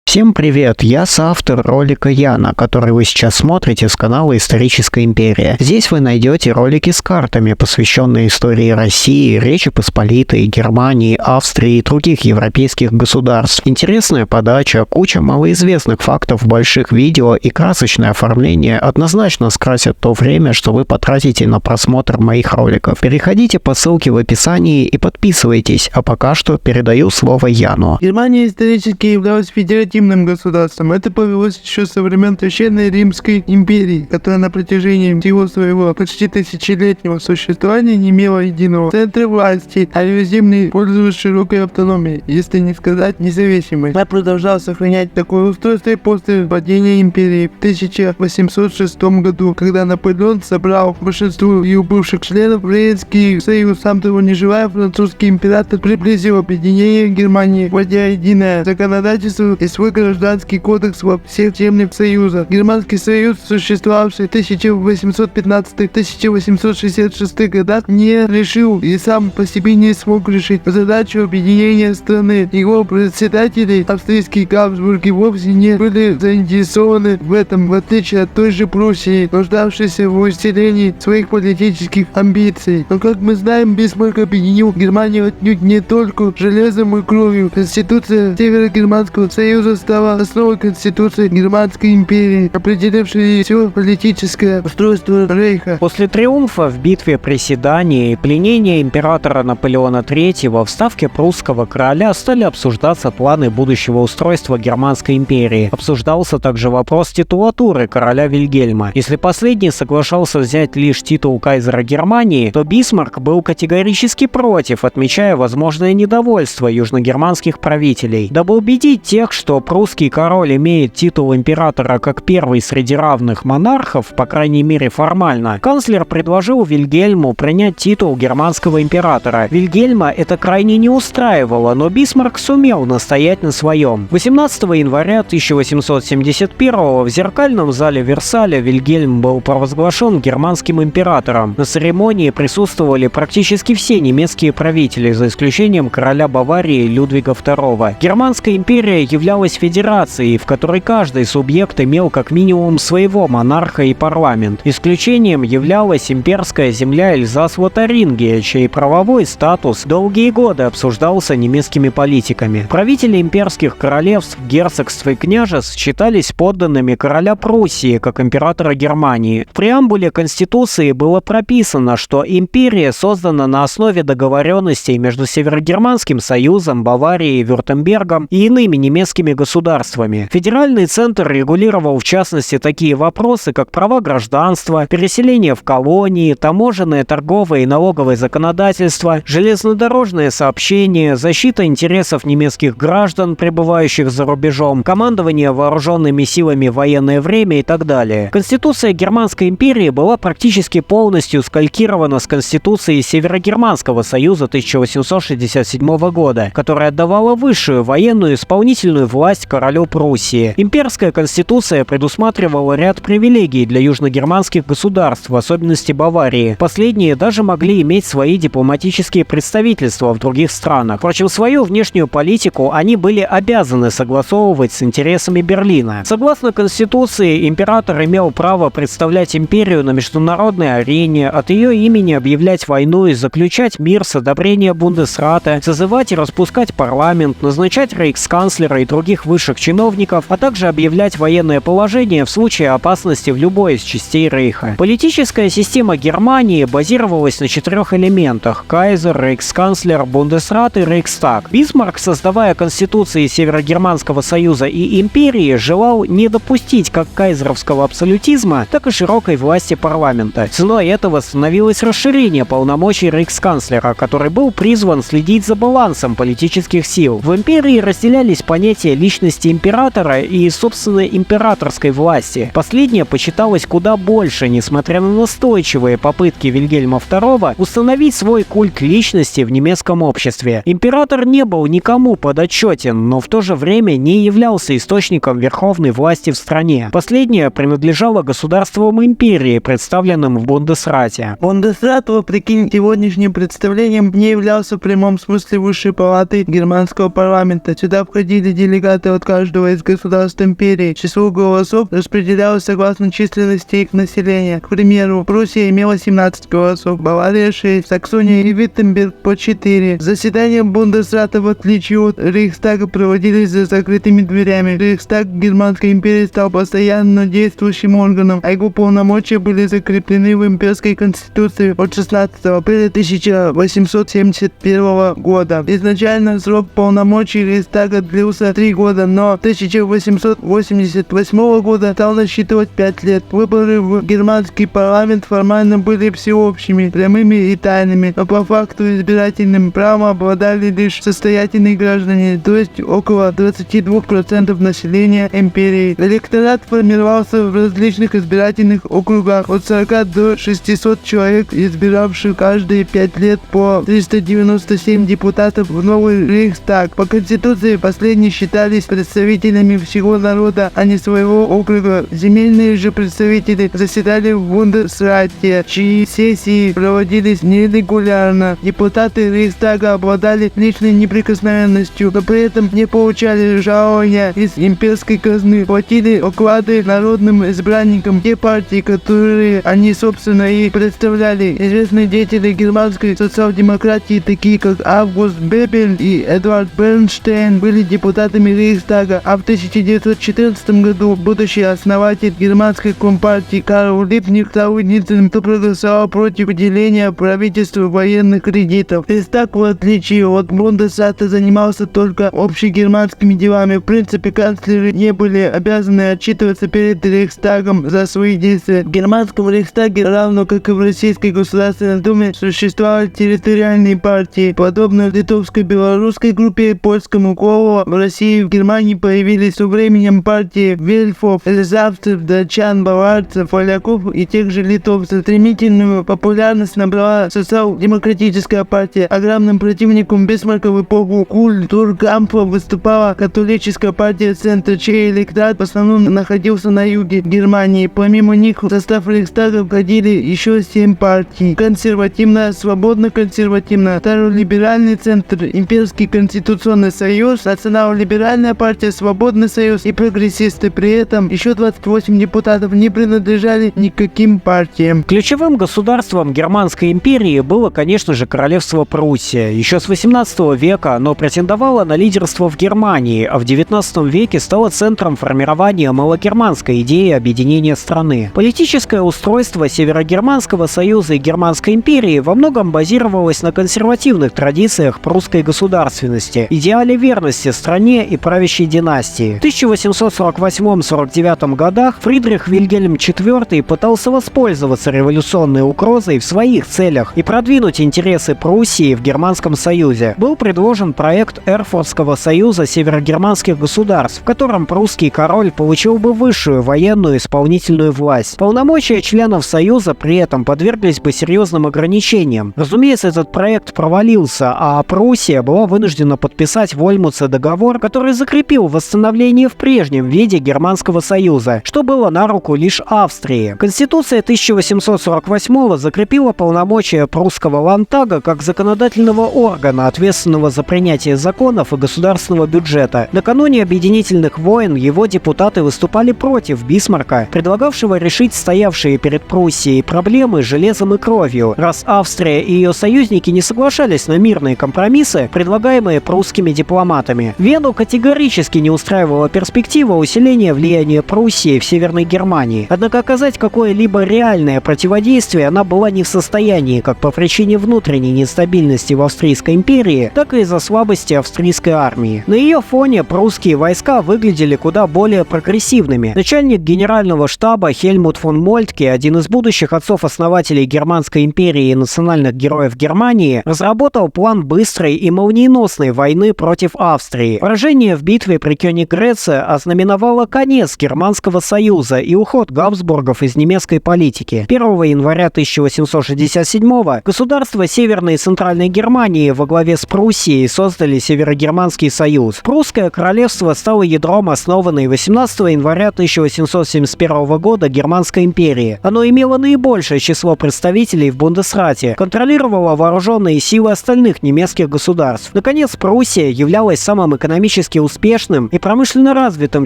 Всем привет, я соавтор ролика Яна, который вы сейчас смотрите с канала Историческая империя. Здесь вы найдете ролики с картами, посвященные истории России, Речи Посполитой, Германии, Австрии и других европейских государств. Интересная подача, куча малоизвестных фактов, больших видео и красочное оформление однозначно скрасят то время, что вы потратите на просмотр моих роликов. Переходите по ссылке в описании и подписывайтесь, а пока что передаю слово Яну. Германия исторически являлась федеративным государством. Это повелось еще со времен Священной Римской империи, которая на протяжении всего своего почти тысячелетнего существования не имела единого центра власти, а ее земли пользовались широкой автономией, если не сказать независимость. Она продолжала сохранять такое устройство и после падения империи в 1806 году, когда Наполеон собрал большинство ее бывших членов в Рейнский союз. Сам того не желая, французский император приблизил объединение Германии, вводя единое законодательство и свой гражданский кодекс во всех землях Союза. Германский союз, существовавший в 1815-1866 годах, не решил и сам по себе не смог решить задачу объединения страны. Его председатели, австрийские Габсбурги, вовсе не были заинтересованы в этом, в отличие от той же Пруссии, нуждавшейся в усилении своих политических амбиций. Но, как мы знаем, Бисмарк объединил Германию отнюдь не только железом и кровью. Конституция Северогерманского союза стала основой Конституции Германской империи, определившей все политическое устройство Рейха. После триумфа в битве при Седании и пленения императора Наполеона III в ставке прусского короля стали обсуждаться планы будущего устройства Германской империи. Обсуждался также вопрос титулатуры короля Вильгельма. Если последний соглашался взять лишь титул кайзера Германии, то Бисмарк был категорически против, отмечая возможное недовольство южногерманских правителей. Дабы убедить тех, что прусский король имеет титул императора как первый среди равных монархов, по крайней мере формально, канцлер предложил Вильгельму принять титул германского императора. Вильгельма это крайне не устраивало, но Бисмарк сумел настоять на своем. 18 января 1871 в зеркальном зале Версаля Вильгельм был провозглашен германским императором. На церемонии присутствовали практически все немецкие правители, за исключением короля Баварии Людвига II. Германская империя являлась федерацией, в которой каждый субъект имел как минимум своего монарха и парламент. Исключением являлась имперская земля Эльзас-Лотарингия, чей правовой статус долгие годы обсуждался немецкими политиками. Правители имперских королевств, герцогств и княжеств считались подданными короля Пруссии как императора Германии. В преамбуле Конституции было прописано, что империя создана на основе договоренностей между Северогерманским союзом, Баварией, Вюртембергом и иными немецкими государствами. Федеральный центр регулировал в частности такие вопросы, как права гражданства, переселение в колонии, таможенное, торговое и налоговое законодательство, железнодорожное сообщение, защита интересов немецких граждан, пребывающих за рубежом, командование вооруженными силами в военное время и так далее. Конституция Германской империи была практически полностью скалькирована с Конституцией Северогерманского союза 1867 года, которая отдавала высшую военную исполнительную власть королю Пруссии. Имперская конституция предусматривала ряд привилегий для южногерманских государств, в особенности Баварии. Последние даже могли иметь свои дипломатические представительства в других странах. Впрочем, свою внешнюю политику они были обязаны согласовывать с интересами Берлина. Согласно конституции, император имел право представлять империю на международной арене, от ее имени объявлять войну и заключать мир с одобрения Бундесрата, созывать и распускать парламент, назначать рейхсканцлера и других высших чиновников, а также объявлять военное положение в случае опасности в любой из частей Рейха. Политическая система Германии базировалась на 4 элементах – кайзер, рейхсканцлер, Бундесрат и Рейхстаг. Бисмарк, создавая конституции Северогерманского союза и империи, желал не допустить как кайзеровского абсолютизма, так и широкой власти парламента. Ценой этого становилось расширение полномочий рейхсканцлера, который был призван следить за балансом политических сил. В империи разделялись понятия личности императора и, собственно, императорской власти. Последняя почиталась куда больше, несмотря на настойчивые попытки Вильгельма II установить свой культ личности в немецком обществе. Император не был никому подотчетен, но в то же время не являлся источником верховной власти в стране. Последняя принадлежала государствам империи, представленным в Бундесрате. Бундесрат, вопреки сегодняшним представлениям, не являлся в прямом смысле высшей палатой германского парламента. Сюда входили делегаты депутаты от каждого из государств империи. Число голосов распределялось согласно численности их населения. К примеру, Пруссия имела 17 голосов, Бавария 6, Саксония и Виттенберг по 4. Заседания Бундесрата, в отличие от Рейхстага, проводились за закрытыми дверями. Рейхстаг Германской империи стал постоянно действующим органом, а его полномочия были закреплены в имперской конституции от 16 апреля 1871 года. Изначально срок полномочий Рейхстага длился 3 года, но 1888 года стал насчитывать 5 лет. Выборы в германский парламент формально были всеобщими, прямыми и тайными, но по факту избирательным правом обладали лишь состоятельные граждане, то есть около 22% населения империи. Электорат формировался в различных избирательных округах от 40 до 600 человек, избиравших каждые 5 лет по 397 депутатов в новый Рейхстаг. По конституции последние считались представителями всего народа, а не своего округа. Земельные же представители заседали в Бундесрате, чьи сессии проводились нерегулярно. Депутаты Рейхстага обладали личной неприкосновенностью, но при этом не получали жалования из имперской казны, платили оклады народным избранникам те партии, которые они, собственно, и представляли. Известные деятели германской социал-демократии, такие как Август Бебель и Эдвард Бернштейн, были депутатами Рейхстага, а в 1914 году будущий основатель германской компартии Карл Липкнехт стал единственным, кто проголосовал против выделения правительству военных кредитов. Рейхстаг, в отличие от Бундесрата, занимался только общегерманскими делами. В принципе, канцлеры не были обязаны отчитываться перед Рейхстагом за свои действия. В германском Рейхстаге, равно как и в Российской Государственной Думе, существовали территориальные партии. Подобно литовской белорусской группе, польскому Колу, в России и в Германии появились со временем партии вельфов, эльзавцев, датчан, баварцев, поляков и тех же литовцев. Стремительную популярность набрала социал-демократическая партия. Огромным противником Бисмарка в эпоху Культуркампа выступала католическая партия Центра, чей электорат в основном находился на юге Германии. Помимо них в состав Рейхстага входили еще 7 партий: консервативная, свободно-консервативная, старолиберальный Центр, Имперский конституционный союз, национал-либеральная партия, Свободный союз и прогрессисты. При этом еще 28 депутатов не принадлежали никаким партиям. Ключевым государством Германской империи было, конечно же, королевство Пруссия. Еще с 18 века оно претендовало на лидерство в Германии, а в 19 веке стало центром формирования малогерманской идеи объединения страны. Политическое устройство Северогерманского союза и Германской империи во многом базировалось на консервативных традициях прусской государственности, идеале верности стране и правящей династии. В 1848-49 годах Фридрих Вильгельм IV пытался воспользоваться революционной угрозой в своих целях и продвинуть интересы Пруссии в Германском союзе. Был предложен проект Эрфуртского союза северогерманских государств, в котором прусский король получил бы высшую военную исполнительную власть. Полномочия членов союза при этом подверглись бы серьезным ограничениям. Разумеется, этот проект провалился, а Пруссия была вынуждена подписать в Ольмуце договор, который закрепил восстановление в прежнем виде Германского союза, что было на руку лишь Австрии. Конституция 1848 закрепила полномочия прусского Ландтага как законодательного органа, ответственного за принятие законов и государственного бюджета. Накануне объединительных войн его депутаты выступали против Бисмарка, предлагавшего решить стоявшие перед Пруссией проблемы железом и кровью, раз Австрия и ее союзники не соглашались на мирные компромиссы, предлагаемые прусскими дипломатами. Вену категорически не устраивала перспектива усиления влияния Пруссии в Северной Германии. Однако оказать какое-либо реальное противодействие она была не в состоянии, как по причине внутренней нестабильности в Австрийской империи, так и из-за слабости австрийской армии. На ее фоне прусские войска выглядели куда более прогрессивными. Начальник генерального штаба Хельмут фон Мольтке, один из будущих отцов-основателей Германской империи и национальных героев Германии, разработал план быстрой и молниеносной войны против Австрии. Поражение в битве при Кёниггрэце ознаменовало конец Германского союза и уход Габсбургов из немецкой политики. 1 января 1867 государства Северной и Центральной Германии во главе с Пруссией создали Северогерманский союз. Прусское королевство стало ядром основанной 18 января 1871 года Германской империи. Оно имело наибольшее число представителей в Бундесрате, контролировало вооруженные силы остальных немецких государств. Наконец, Пруссия являлась самым экономически успешным и промышленно развитым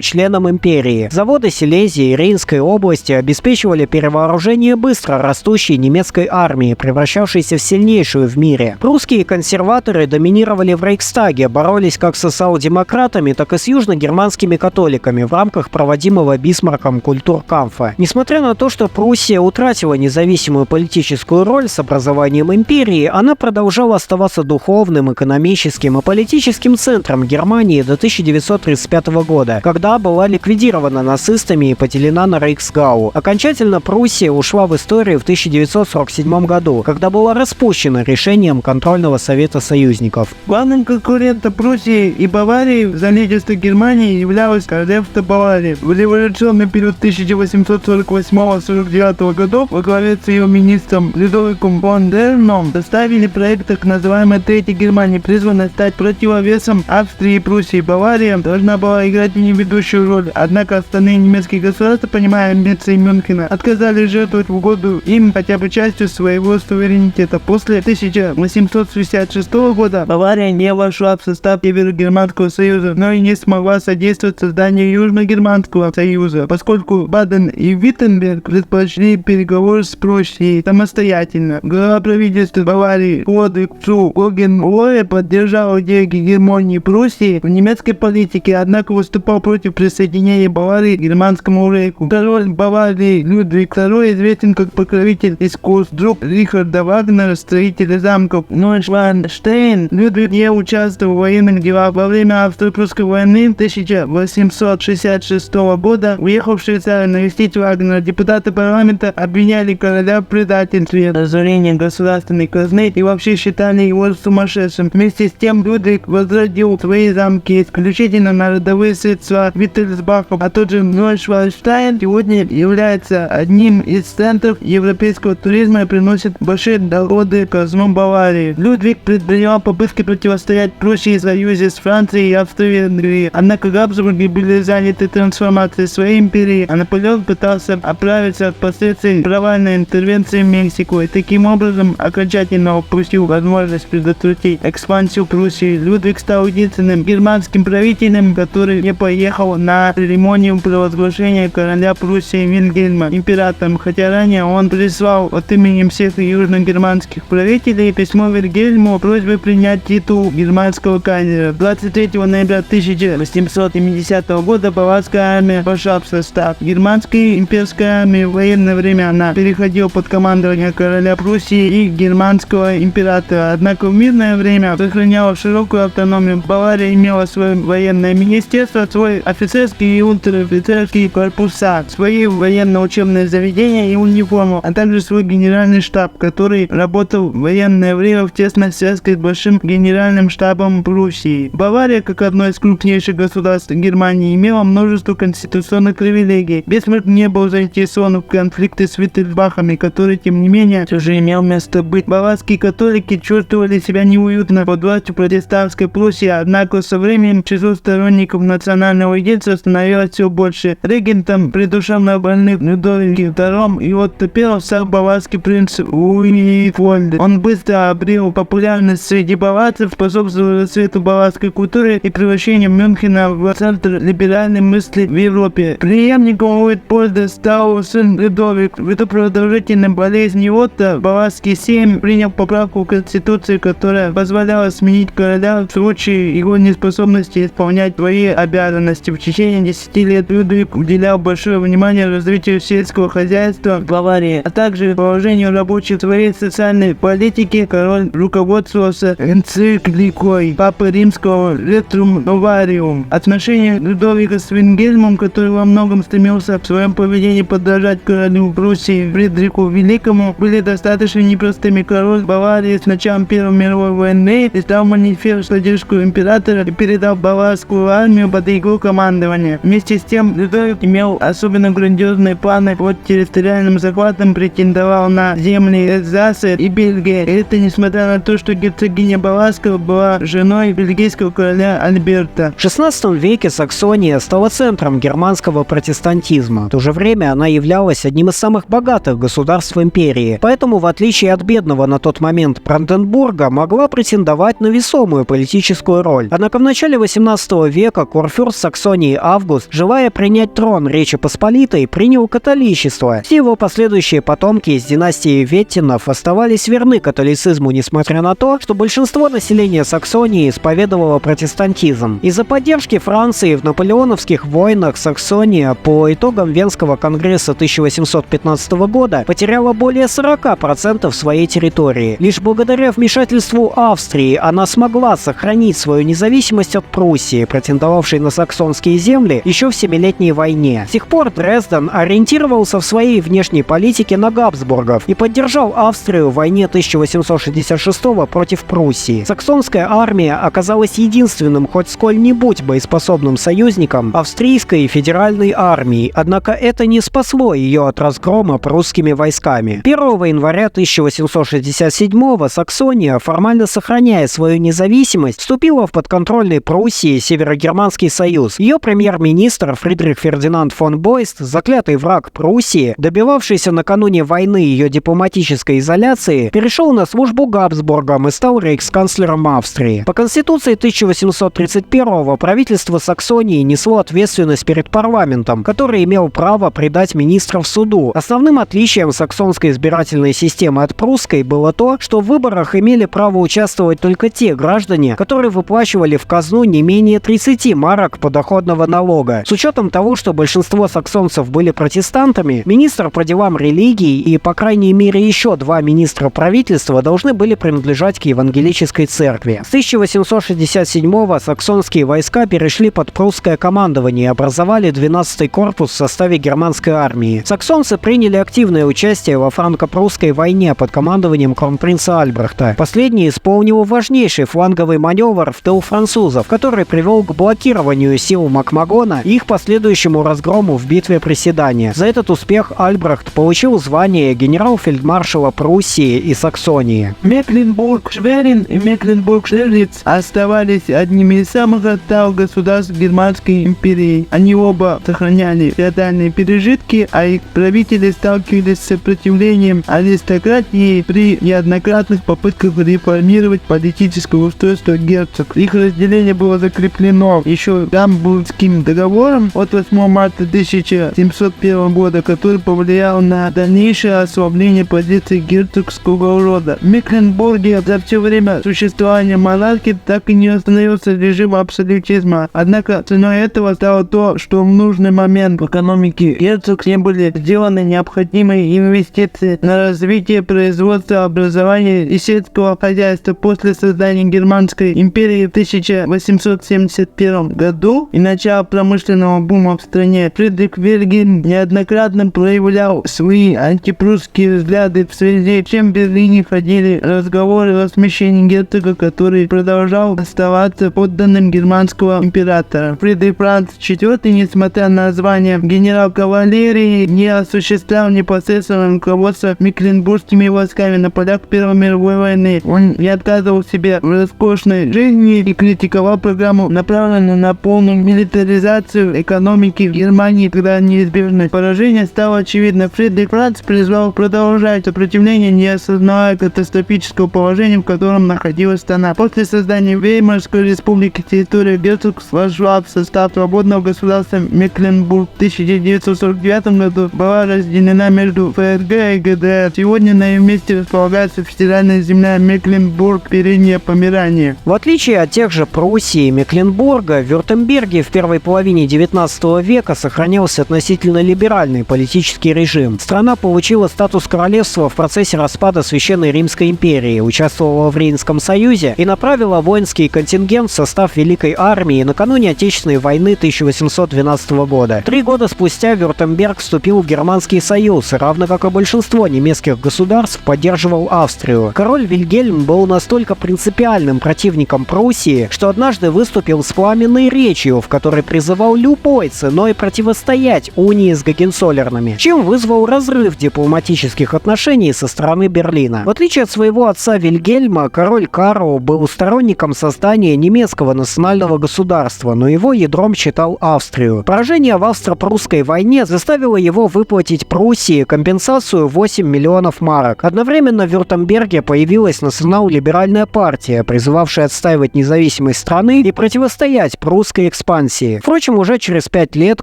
членом империи. Заводы Силезии и Рейнской области обеспечивали перевооружение быстро растущей немецкой армии, превращавшейся в сильнейшую в мире. Прусские консерваторы доминировали в Рейхстаге, боролись как с социал-демократами, так и с южногерманскими католиками в рамках проводимого Бисмарком культуркамфа. Несмотря на то, что Пруссия утратила независимую политическую роль с образованием империи, она продолжала оставаться духовным, экономическим и политическим центром Германии до 1935 года, когда была ликвидирована нацистами и поделена на Рейхсгау. Окончательно Пруссия ушла в историю в 1947 году, когда была распущена решением контрольного совета союзников. Главным конкурентом Пруссии и Баварии за лидерство Германии являлось королевство Баварии. В революционный период 1848-49 годов во главе с ее министром Людовиком фон Дерном составили проект так называемой Третьей Германии, призванной стать противовесом Австрии и Пруссии. Бавария должна была играть не ведущую роль, однако остальные немецкие государства, понимая амбиции Мюнхена, отказались жертвовать в угоду им хотя бы частью своего суверенитета. После 1866 года Бавария не вошла в состав Северогерманского союза, но и не смогла содействовать созданию Южногерманского союза, поскольку Баден и Виттенберг предпочли переговоры с Пруссией самостоятельно. Глава правительства Баварии Лодвиг Цу Гогенлоэ поддержал идею гегемонии Пруссии в немецкой политике, однако выступал против присоединения Баварии к Германскому рейху. Король Баварии Людвиг II известен как покровитель искусств, друг Рихарда Вагнера, строителя замков Нойшландштейн. Людвиг не участвовал в военных делах. Во время Австро-Прусской войны 1866 года уехал в Швейцарию навестить Вагнера. Депутаты парламента обвиняли короля в предательстве, разорении государственной казны и вообще считали его сумасшедшим. Вместе с тем Людвиг возродил свои замки исключительно на родовые средства Виттельсбахов, а тот же Нойшландштейн сегодня является одним из центров европейского туризма и приносит большие доходы казну Баварии. Людвиг предпринял попытки противостоять Пруссии в союзе с Францией и Австро-Венгрией, однако Габсбурги были заняты трансформацией своей империи, а Наполеон пытался оправиться от последствий провальной интервенции в Мексику и таким образом окончательно упустил возможность предотвратить экспансию Пруссии. Людвиг стал единственным германским правителем, который не поехал на церемонию провозглашения короля Пруссии Вильгельма императором, хотя ранее он прислал от имени всех южногерманских правителей письмо Вильгельму просьбой принять титул германского кайзера. 23 ноября 1870 года баварская армия вошла в состав германской имперской армии. В военное время она переходила под командование короля Пруссии и германского императора, однако в мирное время сохраняла широкую автономию. Бавария имела свое военное министерство, свой офицерский и унтер-офицерский корпуса, свои военно-учебные заведения и униформу, а также свой генеральный штаб, который работал в военное время в тесной связке с большим генеральным штабом Пруссии. Бавария, как одно из крупнейших государств Германии, имела множество конституционных привилегий. Бисмарк не был заинтересован в конфликте с Виттельсбахами, который, тем не менее, все же имел место быть. Баварские католики чувствовали себя неуютно под властью протестантской Пруссии, однако со временем число сторонников национального единства становилось все больше. Регентом придушевнобольных Людовике II и Отто I стал баварский принц Луифольд. Он быстро обрел популярность среди баварцев, способствовал расцвету баварской культуры и превращению Мюнхена в центр либеральной мысли в Европе. Преемником Луитпольда стал сын Людовик. Ввиду продолжительной болезни Отто, баварский сейм принял поправку в Конституцию, которая позволяла сменить короля в случае его неспособности исполнять свои обязанности. В течение 10 лет Людвиг уделял большое внимание развитию сельского хозяйства в Баварии, а также положению рабочих в своей социальной политике. Король руководствовался энцикликой Папы Римского Rerum Novarium. Отношения Людовика с Вильгельмом, который во многом стремился в своем поведении подражать королю Пруссии Фридрику Великому, были достаточно непростыми. Король Баварии с началом Первой мировой войны издал манифест в поддержку императора и передал баварскую армию под его командование. Вместе с тем Людовик имел особенно грандиозные планы под территориальным захватом, претендовал на земли Эльзаса и Бельгии. Это несмотря на то, что герцогиня Баварская была женой бельгийского короля Альберта. В XVI веке Саксония стала центром германского протестантизма. В то же время она являлась одним из самых богатых государств империи, поэтому, в отличие от бедного на тот момент Бранденбурга, могла претендовать на весомую политическую роль. Однако в начале XVIII века курфюрст Саксонии Август, желая принять трон Речи Посполитой, принял католичество. Все его последующие потомки из династии Веттинов оставались верны католицизму, несмотря на то, что большинство населения Саксонии исповедовало протестантизм. Из-за поддержки Франции в наполеоновских войнах Саксония по итогам Венского конгресса 1815 года потеряла более 40% своей территории. Лишь благодаря вмешательству Австрии она смогла сохранить свою независимость от Пруссии, претендовавшей на саксонские земли еще в Семилетней войне. С тех пор Дрезден ориентировался в своей внешней политике на Габсбургов и поддержал Австрию в войне 1866 против Пруссии. Саксонская армия оказалась единственным хоть сколь-нибудь боеспособным союзником австрийской федеральной армии, однако это не спасло ее от разгрома прусскими войсками. 1 января 1867 Саксония, формально сохраняя свою независимость, вступила в подконтрольный Пруссии Северогерманский союз. Ее премьер-министр Фридрих Фердинанд фон Бойст, заклятый враг Пруссии, добивавшийся накануне войны ее дипломатической изоляции, перешел на службу Габсбургам и стал рейхсканцлером Австрии. По Конституции 1831 правительство Саксонии несло ответственность перед парламентом, который имел право предать министров суду. Основным отличием саксонской избирательной системы от прусской было то, что в выборах имели право участвовать только те граждане, которые выплачивали в казну не менее 30 марок подоходного налога. С учетом того, что большинство саксонцев были протестантами, министр по делам религии и, по крайней мере, еще 2 министра правительства должны были принадлежать к евангелической церкви. С 1867-го саксонские войска перешли под прусское командование и образовали 12-й корпус в составе германской армии. Саксонцы приняли активное участие во франко-прусской войне под командованием кронпринца Альбрехта. Последний исполнил важнейший фланговый маневр в тыл французов, который привел к блокированию сил Макмагона и их последующему разгрому в битве при Седане. За этот успех Альбрехт получил звание генерал-фельдмаршала Пруссии и Саксонии. Мекленбург-Шверин и Мекленбург-Штирлиц оставались одними из самых отсталых государств Германской империи. Они оба сохраняли феодальные пережитки, а их правители сталкивались с сопротивлением аристократии при неоднократных попытках реформировать политическое устройство герцогств. Их разделение было закреплено еще Гамбургским договором от 8 марта 1701 года, который повлиял на дальнейшее ослабление позиций герцогского рода. В Мекленбурге за все время существования монархии так и не остановился режим абсолютизма. Однако ценой этого стало то, что в нужный момент в экономике герцогств не были сделаны необходимые инвестиции на развитие производства, образования и сельского хозяйства. После создания Германской империи в 1871 году и начала промышленного бума в стране, Фридрих Вильгельм неоднократно проявлял свои антипрусские взгляды, в связи с чем в Берлине ходили разговоры о смещении герцога, который продолжал оставаться подданным германского императора. Фридрих Франц IV, несмотря на звание генерал кавалерии, не осуществлял непосредственное руководство мекленбургскими войсками на полях Первой мировой войны. Он не отказывал себе в роскошной жизни и критиковал программу, направленную на полную милитаризацию экономики в Германии, когда неизбежное поражение стало очевидно. Фридрих Франц призвал продолжать сопротивление, не осознавая катастрофического положения, в котором находилась страна. После создания Веймарской республики территория герцогств вошла в состав свободного государства Мекленбург. В 1949 году была разделена между ФРГ и ГДР. Сегодня на ее месте располагается федеральная земля Мекленбург, Переднее Померание. В отличие от тех же Пруссии и Мекленбурга, в Вюртемберге в первой половине XIX века сохранялся относительно либеральный политический режим. Страна получила статус королевства в процессе распада Священной Римской империи, участвовала в Рейнском союзе и направила воинский контингент в состав Великой армии накануне Отечественной войны 1812 года. 3 года спустя Вюртемберг вступил в Германский союз, равно как и большинство немецких государств поддерживал Австрию. Король Вильгельм был настолько принципиальным противником Пруссии, что однажды выступил с пламенной речью, в которой призывал любой ценой противостоять унии с Гогенцоллернами, чем вызвал разрыв дипломатических отношений со стороны Берлина. В отличие от своего отца Вильгельма, король Карл был сторонником создания немецкого национального государства, но его ядром считал Австрию. Поражение в австро-прусской войне заставило его выплатить Пруссии компенсацию 8 миллионов марок. Одновременно в Вюртемберге появилась национал-либеральная партия, призывавшая отстаивать независимость страны и противостоять прусской экспансии. Впрочем, уже через 5 лет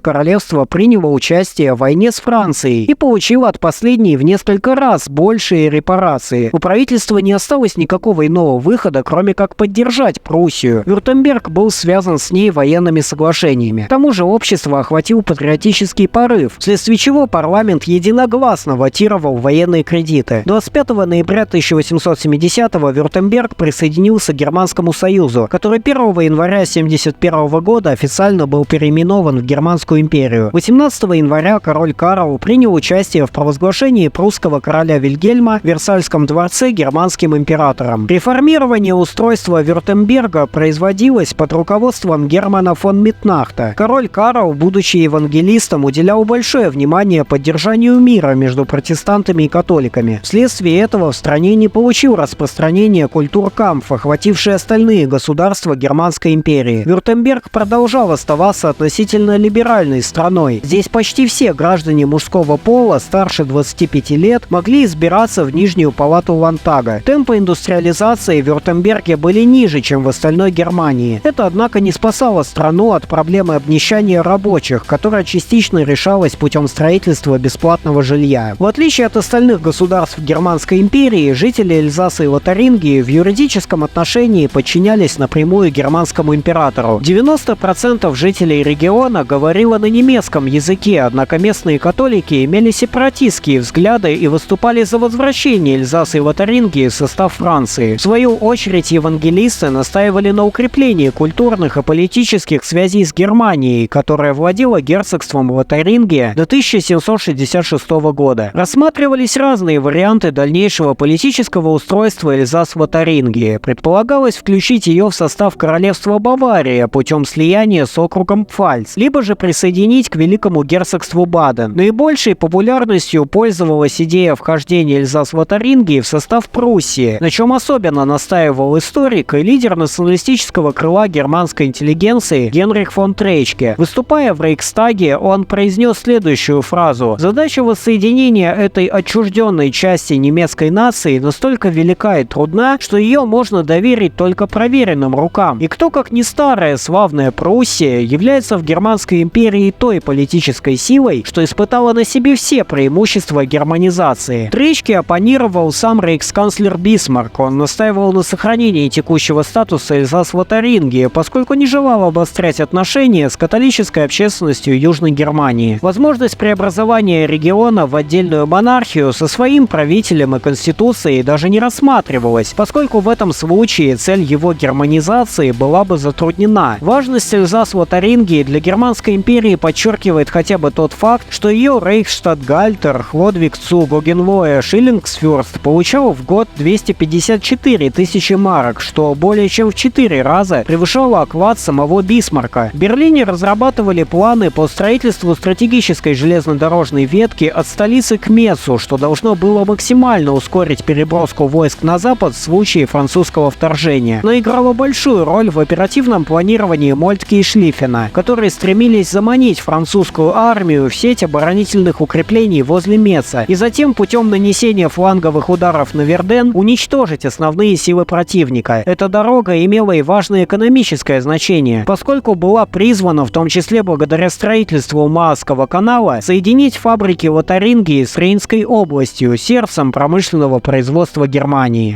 королевство приняло участие в войне с Францией и получило от последней в несколько раз большие репарации. У правительства не осталось никакого иного выхода, кроме как поддержать Пруссию. Вюртемберг был связан с ней военными соглашениями. К тому же общество охватил патриотический порыв, вследствие чего парламент единогласно вотировал военные кредиты. 25 ноября 1870-го Вюртемберг присоединился к Германскому союзу, который 1 января 1971 года официально был переименован в Германскую империю. 18 января король Карл принял участие в провозглашении прусского короля Вильгельма в Версальском дворце германским императором. Реформирование устройства Вюртемберга производилось под руководством Германа фон Митнахта. Король Карл, будучи евангелистом, уделял большое внимание поддержанию мира между протестантами и католиками. Вследствие этого в стране не получил распространения культуркамф, охвативший остальные государства Германской империи. Вюртемберг продолжал оставаться относительно либеральной страной. Здесь почти все граждане мужского пола старше 25 лет могли избираться в Нижнюю палату Ландтага. Темпы индустриализации в Вюртемберге были ниже, чем в остальной Германии. Это, однако, не спасало страну от проблемы обнищания рабочих, которая частично решалась путем строительства бесплатного жилья. В отличие от остальных государств Германской империи, жители Эльзаса и Лотарингии в юридическом отношении подчинялись напрямую германскому императору. 90% жителей региона говорило на немецком языке, однако местные католики имели сепаратистские взгляды и выступали за возвращение Эльзаса и Лотарингии в состав Франции. В свою очередь, евангелисты настаивали на укреплении культурных и политических связей с Германией, которая владела герцогством Лотарингия до 1766 года. Рассматривались разные варианты дальнейшего политического устройства Эльзас-Лотарингии. Предполагалось включить ее в состав королевства Бавария путем слияния с округом Пфальц, либо же присоединить к Великому герцогству Баден. Наибольшей популярностью пользовалась идея вхождения Эльзас-Лотарингии в состав Пруссии, на чем особенно настаивал историк и лидер националистического крыла германской интеллигенции Генрих фон Трейчке. Выступая в Рейхстаге, он произнес следующую фразу: «Задача воссоединения этой отчужденной части немецкой нации настолько велика и трудна, что ее можно доверить только проверенным рукам. И кто, как не старая славная Пруссия, является в Германской империи той политической силой, что испытала на себе все преимущества германизации». Трейчке оппонировал сам рейхсканцлер Бисмарк. Он настаивал на сохранении текущего статуса Эльзас-Лотарингии, поскольку не желал обострять отношения с католической общественностью Южной Германии. Возможность преобразования региона в отдельную монархию со своим правителем и конституцией даже не рассматривалась, поскольку в этом случае цель его германизации была бы затруднена. Важность Эльзас-Лотарингии для Германской империи подчеркивает хотя бы тот факт, что ее рейхсштадтгальтер Хлодвиг цу Гогенлоэ Шиллингсфюрст получал в год 254 тысячи марок, что более чем в 4 раза превышало оклад самого Бисмарка. В Берлине разрабатывали планы по строительству стратегической железнодорожной ветки от столицы к Мецу, что должно было максимально ускорить переброску войск на запад в случае французского вторжения. Но играло большую роль в оперативном планировании Мольтке и Шлиффена, которые стремились заманить французскую армию в сеть оборонительных укреплений возле Меца и затем путем нанесения фланговых ударов на Верден уничтожить основные силы противника. Эта дорога имела и важное экономическое значение, поскольку была призвана, в том числе благодаря строительству Маасского канала, соединить фабрики Лотарингии с Рейнской областью, сердцем промышленного производства Германии.